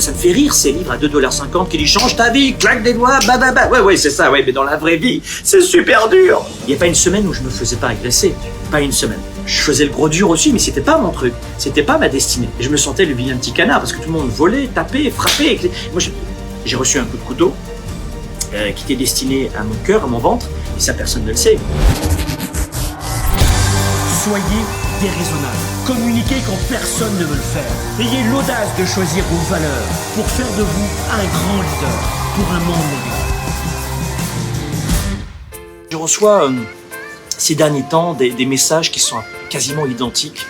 Ça me fait rire ces livres à 2,50 $ qui disent change ta vie, claque des doigts, bah. Ouais, c'est ça, ouais, mais dans la vraie vie, c'est super dur. Il n'y a pas une semaine où je me faisais pas agresser. Pas une semaine. Je faisais le gros dur aussi, mais c'était pas mon truc. C'était pas ma destinée. Et je me sentais le vilain petit canard parce que tout le monde volait, tapait, frappait. Moi, j'ai reçu un coup de couteau qui était destiné à mon cœur, à mon ventre, et ça, personne ne le sait. Soyez déraisonnable. Communiquez quand personne ne veut le faire. Ayez l'audace de choisir vos valeurs pour faire de vous un grand leader pour un monde meilleur. Je reçois ces derniers temps des messages qui sont quasiment identiques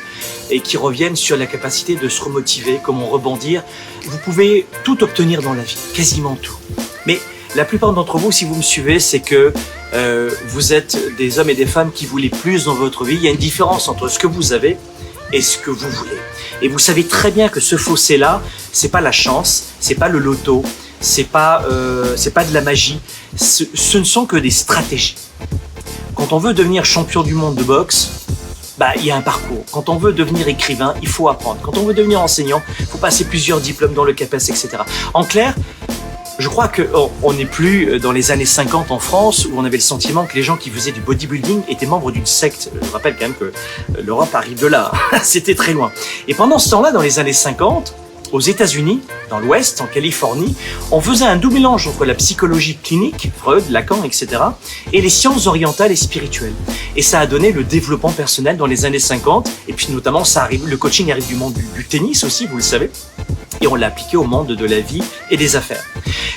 et qui reviennent sur la capacité de se remotiver, comment rebondir. Vous pouvez tout obtenir dans la vie, quasiment tout. Mais la plupart d'entre vous, si vous me suivez, c'est que vous êtes des hommes et des femmes qui voulaient plus dans votre vie. Il y a une différence entre ce que vous avez et ce que vous voulez. Et vous savez très bien que ce fossé-là, c'est pas la chance, c'est pas le loto, c'est pas de la magie. Ce ne sont que des stratégies. Quand on veut devenir champion du monde de boxe, il y a un parcours. Quand on veut devenir écrivain, il faut apprendre. Quand on veut devenir enseignant, il faut passer plusieurs diplômes dans le CAPES, etc. En clair, je crois qu'on n'est plus dans les années 50 en France où on avait le sentiment que les gens qui faisaient du bodybuilding étaient membres d'une secte. Je rappelle quand même que l'Europe arrive de là. C'était très loin. Et pendant ce temps-là, dans les années 50, aux États-Unis, dans l'Ouest, en Californie, on faisait un doux mélange entre la psychologie clinique, Freud, Lacan, etc., et les sciences orientales et spirituelles. Et ça a donné le développement personnel dans les années 50. Et puis notamment, le coaching arrive du monde du tennis aussi, vous le savez. Et on l'a appliqué au monde de la vie et des affaires.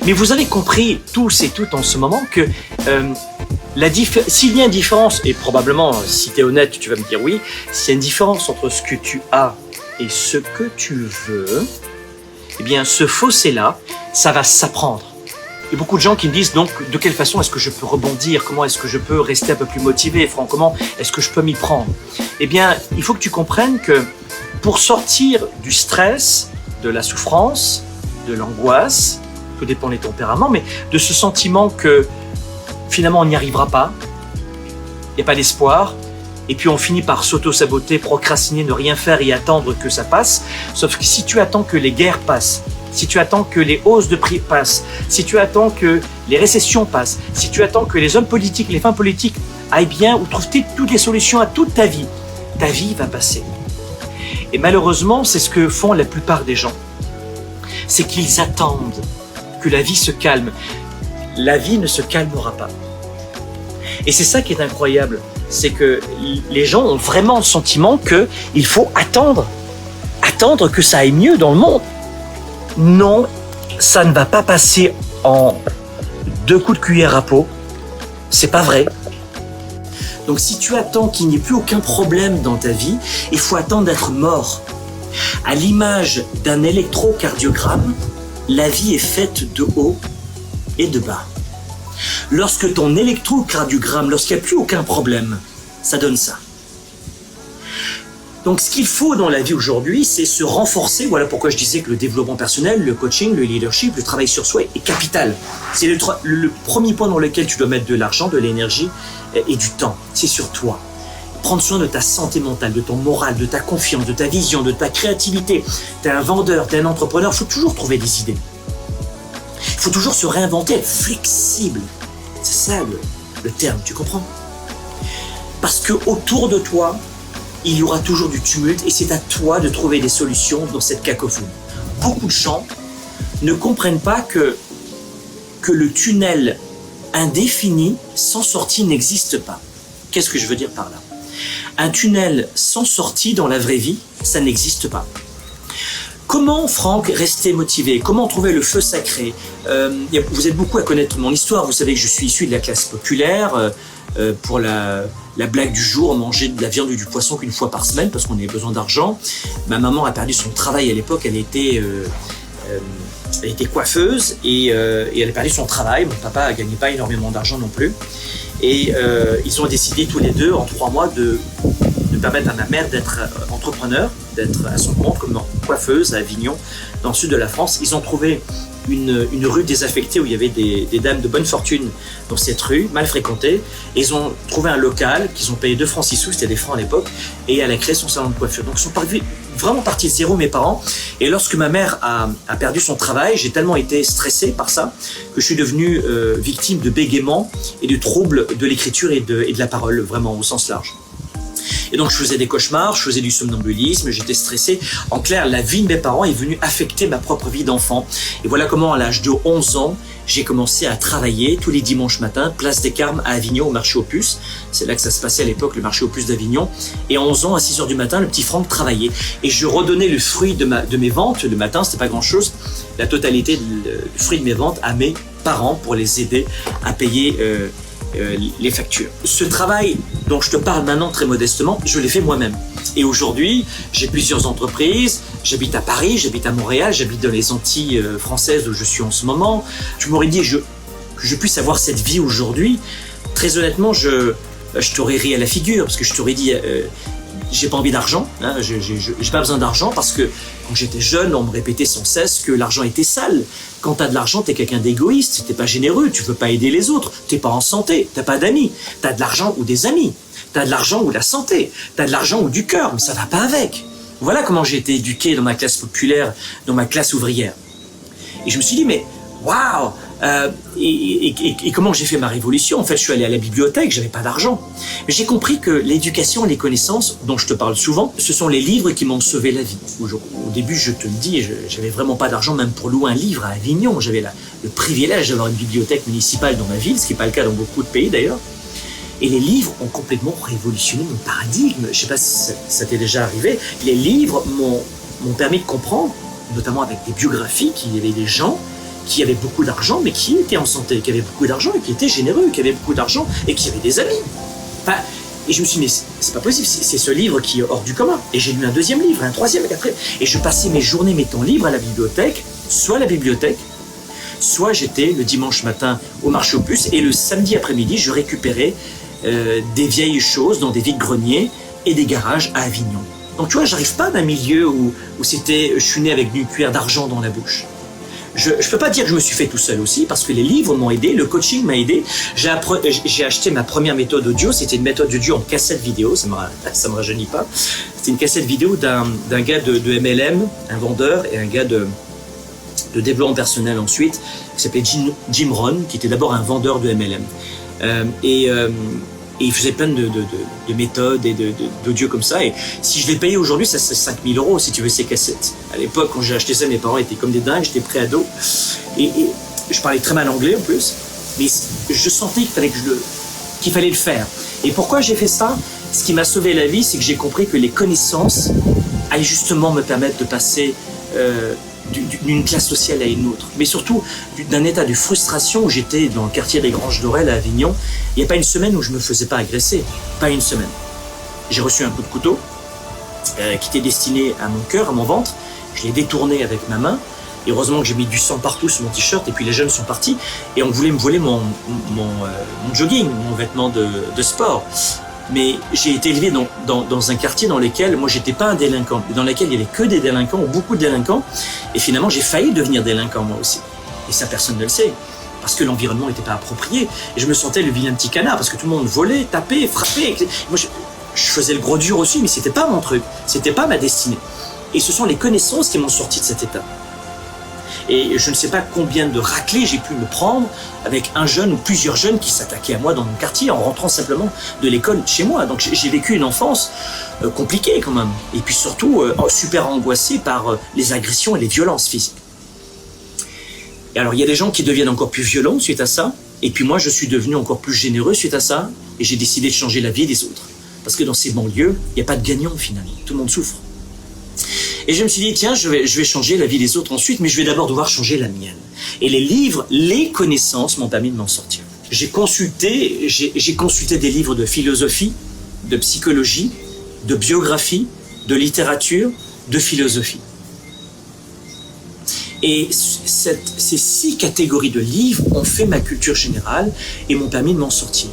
Mais vous avez compris tous et toutes en ce moment que s'il y a une différence, et probablement, si tu es honnête, tu vas me dire oui, s'il y a une différence entre ce que tu as et ce que tu veux, eh bien ce fossé-là, ça va s'apprendre. Il y a beaucoup de gens qui me disent donc de quelle façon est-ce que je peux rebondir, comment est-ce que je peux rester un peu plus motivé, Franck, comment est-ce que je peux m'y prendre? Eh bien, il faut que tu comprennes que pour sortir du stress, de la souffrance, de l'angoisse, tout dépend des tempéraments, mais de ce sentiment que finalement on n'y arrivera pas, il n'y a pas d'espoir, et puis on finit par s'auto-saboter, procrastiner, ne rien faire et attendre que ça passe. Sauf que si tu attends que les guerres passent, si tu attends que les hausses de prix passent, si tu attends que les récessions passent, si tu attends que les hommes politiques, les femmes politiques aillent bien ou trouvent toutes les solutions à toute ta vie va passer. Et malheureusement, c'est ce que font la plupart des gens. C'est qu'ils attendent que la vie se calme. La vie ne se calmera pas. Et c'est ça qui est incroyable. C'est que les gens ont vraiment le sentiment qu'il faut attendre que ça aille mieux dans le monde. Non, ça ne va pas passer en 2 coups de cuillère à peau. C'est pas vrai. Donc si tu attends qu'il n'y ait plus aucun problème dans ta vie, il faut attendre d'être mort. À l'image d'un électrocardiogramme, la vie est faite de haut et de bas. Lorsque ton électrocardiogramme, lorsqu'il n'y a plus aucun problème, ça donne ça. Donc ce qu'il faut dans la vie aujourd'hui, c'est se renforcer. Voilà pourquoi je disais que le développement personnel, le coaching, le leadership, le travail sur soi est capital. C'est le premier point dans lequel tu dois mettre de l'argent, de l'énergie et du temps. C'est sur toi. Prendre soin de ta santé mentale, de ton moral, de ta confiance, de ta vision, de ta créativité. Tu es un vendeur, tu es un entrepreneur, il faut toujours trouver des idées. Il faut toujours se réinventer, être flexible. C'est ça le terme, tu comprends? Parce que autour de toi, il y aura toujours du tumulte et c'est à toi de trouver des solutions dans cette cacophonie. Beaucoup de gens ne comprennent pas que le tunnel indéfini sans sortie n'existe pas. Qu'est-ce que je veux dire par là? Un tunnel sans sortie dans la vraie vie, ça n'existe pas. Comment, Franck, rester motivé? Comment trouver le feu sacré? Vous êtes beaucoup à connaître mon histoire. Vous savez que je suis issu de la classe populaire. Pour la blague du jour, manger de la viande ou du poisson qu'une fois par semaine parce qu'on avait besoin d'argent. Ma maman a perdu son travail à l'époque. Elle était coiffeuse et elle a perdu son travail. Mon papa ne gagnait pas énormément d'argent non plus. Et ils ont décidé tous les deux, en 3 mois, de permettre à ma mère d'être entrepreneur, d'être à son compte comme coiffeuse à Avignon, dans le sud de la France. Ils ont trouvé une rue désaffectée où il y avait des dames de bonne fortune dans cette rue, mal fréquentée. Et ils ont trouvé un local qu'ils ont payé 2 francs 6 sous, c'était des francs à l'époque, et elle a créé son salon de coiffure. Donc ils sont vraiment partis de zéro, mes parents. Et lorsque ma mère a perdu son travail, j'ai tellement été stressé par ça que je suis devenu victime de bégaiement et de troubles de l'écriture et de la parole, vraiment au sens large. Et donc je faisais des cauchemars, je faisais du somnambulisme, j'étais stressé. En clair, la vie de mes parents est venue affecter ma propre vie d'enfant. Et voilà comment à l'âge de 11 ans, j'ai commencé à travailler tous les dimanches matins, place des Carmes à Avignon, au marché aux puces. C'est là que ça se passait à l'époque, le marché aux puces d'Avignon. Et à 11 ans, à 6 heures du matin, le petit Franck travaillait. Et je redonnais le fruit de mes ventes le matin, c'était pas grand-chose, la totalité du fruit de mes ventes à mes parents pour les aider à payer les factures. Ce travail dont je te parle maintenant très modestement, je l'ai fait moi-même. Et aujourd'hui, j'ai plusieurs entreprises, j'habite à Paris, j'habite à Montréal, j'habite dans les Antilles françaises où je suis en ce moment. Tu m'aurais dit que je puisse avoir cette vie aujourd'hui. Très honnêtement, je t'aurais ri à la figure parce que je t'aurais dit j'ai pas envie d'argent, hein, j'ai pas besoin d'argent parce que quand j'étais jeune, on me répétait sans cesse que l'argent était sale. Quand t'as de l'argent, t'es quelqu'un d'égoïste, t'es pas généreux, tu veux pas aider les autres, t'es pas en santé, t'as pas d'amis, t'as de l'argent ou des amis, t'as de l'argent ou la santé, t'as de l'argent ou du cœur, mais ça va pas avec. Voilà comment j'ai été éduqué dans ma classe populaire, dans ma classe ouvrière. Et je me suis dit, mais waouh, et comment j'ai fait ma révolution? En fait, je suis allé à la bibliothèque, j'avais pas d'argent. Mais j'ai compris que l'éducation, les connaissances, dont je te parle souvent, ce sont les livres qui m'ont sauvé la vie. Au début, je te le dis, j'avais vraiment pas d'argent, même pour louer un livre à Avignon. J'avais le privilège d'avoir une bibliothèque municipale dans ma ville, ce qui n'est pas le cas dans beaucoup de pays d'ailleurs. Et les livres ont complètement révolutionné mon paradigme. Je sais pas si ça t'est déjà arrivé. Les livres m'ont permis de comprendre, notamment avec des biographies, qu'il y avait des gens qui avaient beaucoup d'argent, mais qui étaient en santé, qui avaient beaucoup d'argent et qui étaient généreux, qui avaient beaucoup d'argent et qui avaient des amis. Enfin, et je me suis dit, mais c'est pas possible, c'est ce livre qui est hors du commun. Et j'ai lu un deuxième livre, un troisième, un quatrième. Et je passais mes journées, mes temps libres à la bibliothèque, soit à la bibliothèque, soit j'étais le dimanche matin au marché aux puces, et le samedi après-midi, je récupérais des vieilles choses dans des vides-greniers et des garages à Avignon. Donc tu vois, j'arrive pas d'un milieu où je suis né avec une cuillère d'argent dans la bouche. Je ne peux pas dire que je me suis fait tout seul aussi, parce que les livres m'ont aidé, le coaching m'a aidé. J'ai acheté ma première méthode audio, c'était une méthode audio en cassette vidéo, ça me rajeunit pas. C'était une cassette vidéo d'un gars de MLM, un vendeur, et un gars de développement personnel ensuite, qui s'appelait Jim Rohn, qui était d'abord un vendeur de MLM. Et il faisait plein de méthodes et d'audio comme ça. Et si je les payais aujourd'hui, ça c'est 5 000 € si tu veux ces cassettes. À l'époque, quand j'ai acheté ça, mes parents étaient comme des dingues, j'étais préado. Et je parlais très mal anglais en plus. Mais je sentais qu'il fallait le faire. Et pourquoi j'ai fait ça? Ce qui m'a sauvé la vie, c'est que j'ai compris que les connaissances allaient justement me permettre de passer d'une classe sociale à une autre, mais surtout d'un état de frustration où j'étais dans le quartier des Granges d'Aurel à Avignon. Il n'y a pas une semaine où je ne me faisais pas agresser, pas une semaine. J'ai reçu un coup de couteau qui était destiné à mon cœur, à mon ventre. Je l'ai détourné avec ma main. Et heureusement que j'ai mis du sang partout sur mon t-shirt, et puis les jeunes sont partis et on voulait me voler mon jogging, mon vêtement de sport. Mais j'ai été élevé dans un quartier dans lequel moi j'étais pas un délinquant, dans lequel il y avait que des délinquants ou beaucoup de délinquants, et finalement j'ai failli devenir délinquant moi aussi. Et ça personne ne le sait, parce que l'environnement n'était pas approprié. Et je me sentais le vilain petit canard, parce que tout le monde volait, tapait, frappait. Moi je faisais le gros dur aussi, mais c'était pas mon truc, c'était pas ma destinée. Et ce sont les connaissances qui m'ont sorti de cet état. Et je ne sais pas combien de raclés j'ai pu me prendre avec un jeune ou plusieurs jeunes qui s'attaquaient à moi dans mon quartier en rentrant simplement de l'école chez moi. Donc j'ai vécu une enfance compliquée quand même. Et puis surtout super angoissée par les agressions et les violences physiques. Et alors il y a des gens qui deviennent encore plus violents suite à ça. Et puis moi je suis devenu encore plus généreux suite à ça. Et j'ai décidé de changer la vie des autres. Parce que dans ces banlieues, il n'y a pas de gagnant finalement. Tout le monde souffre. Et je me suis dit, tiens, je vais changer la vie des autres ensuite, mais je vais d'abord devoir changer la mienne. Et les livres, les connaissances m'ont permis de m'en sortir. J'ai consulté des livres de philosophie, de psychologie, de biographie, de littérature, de philosophie. Et ces 6 catégories de livres ont fait ma culture générale et m'ont permis de m'en sortir.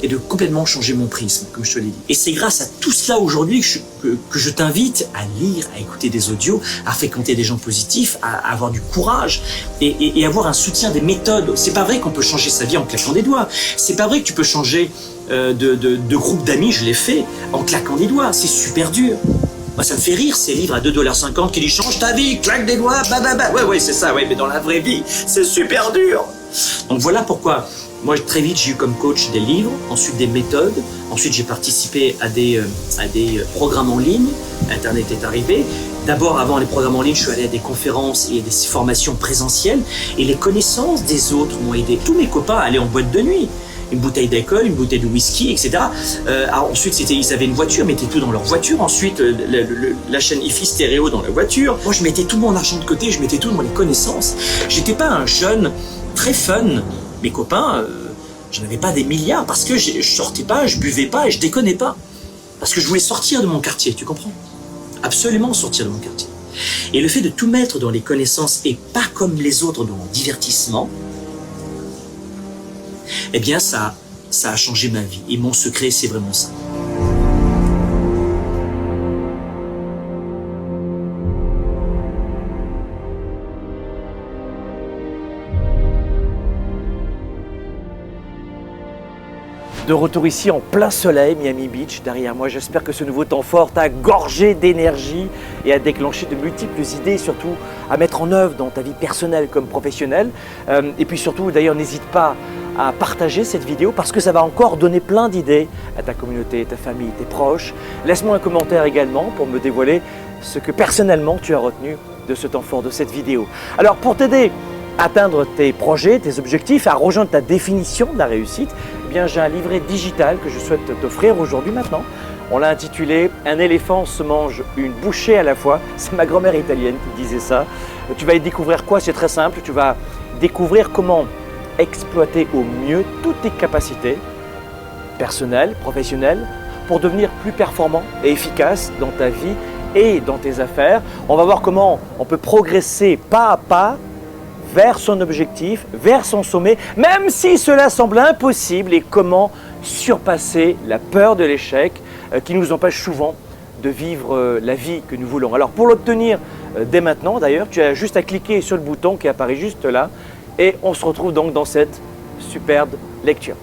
et de complètement changer mon prisme, comme je te l'ai dit. Et c'est grâce à tout cela aujourd'hui que je t'invite à lire, à écouter des audios, à fréquenter des gens positifs, à avoir du courage et avoir un soutien des méthodes. C'est pas vrai qu'on peut changer sa vie en claquant des doigts. C'est pas vrai que tu peux changer de groupe d'amis, je l'ai fait, en claquant des doigts. C'est super dur. Moi, ça me fait rire, ces livres à 2,50 $ qui disent « Change ta vie, claque des doigts, bah. » Ouais, c'est ça, ouais, mais dans la vraie vie, c'est super dur. Donc voilà pourquoi, moi, très vite, j'ai eu comme coach des livres, ensuite des méthodes, ensuite j'ai participé à des programmes en ligne, Internet est arrivé. D'abord, avant les programmes en ligne, je suis allé à des conférences et à des formations présentielles, et les connaissances des autres m'ont aidé. Tous mes copains allaient en boîte de nuit. Une bouteille d'alcool, une bouteille de whisky, etc. Ensuite, ils avaient une voiture, mettaient tout dans leur voiture. Ensuite, la chaîne hi-fi stéréo dans la voiture. Moi, je mettais tout mon argent de côté, je mettais tout dans les connaissances. J'étais pas un jeune très fun. Mes copains, j'en avais pas des milliards parce que je sortais pas, je buvais pas et je déconnais pas. Parce que je voulais sortir de mon quartier, tu comprends? Absolument sortir de mon quartier. Et le fait de tout mettre dans les connaissances et pas comme les autres dans le divertissement, eh bien ça a changé ma vie. Et mon secret, c'est vraiment ça. De retour ici en plein soleil, Miami Beach, derrière moi. J'espère que ce nouveau temps fort t'a gorgé d'énergie et a déclenché de multiples idées, surtout à mettre en œuvre dans ta vie personnelle comme professionnelle. Et puis surtout, d'ailleurs, n'hésite pas à partager cette vidéo parce que ça va encore donner plein d'idées à ta communauté, ta famille, tes proches. Laisse-moi un commentaire également pour me dévoiler ce que personnellement tu as retenu de ce temps fort, de cette vidéo. Alors pour t'aider à atteindre tes projets, tes objectifs, à rejoindre ta définition de la réussite, eh bien j'ai un livret digital que je souhaite t'offrir aujourd'hui maintenant. On l'a intitulé « Un éléphant se mange une bouchée à la fois ». C'est ma grand-mère italienne qui disait ça. Tu vas y découvrir quoi? C'est très simple. Tu vas découvrir comment exploiter au mieux toutes tes capacités personnelles, professionnelles, pour devenir plus performant et efficace dans ta vie et dans tes affaires. On va voir comment on peut progresser pas à pas vers son objectif, vers son sommet, même si cela semble impossible, et comment surpasser la peur de l'échec qui nous empêche souvent de vivre la vie que nous voulons. Alors pour l'obtenir dès maintenant d'ailleurs, tu as juste à cliquer sur le bouton qui apparaît juste là et on se retrouve donc dans cette superbe lecture.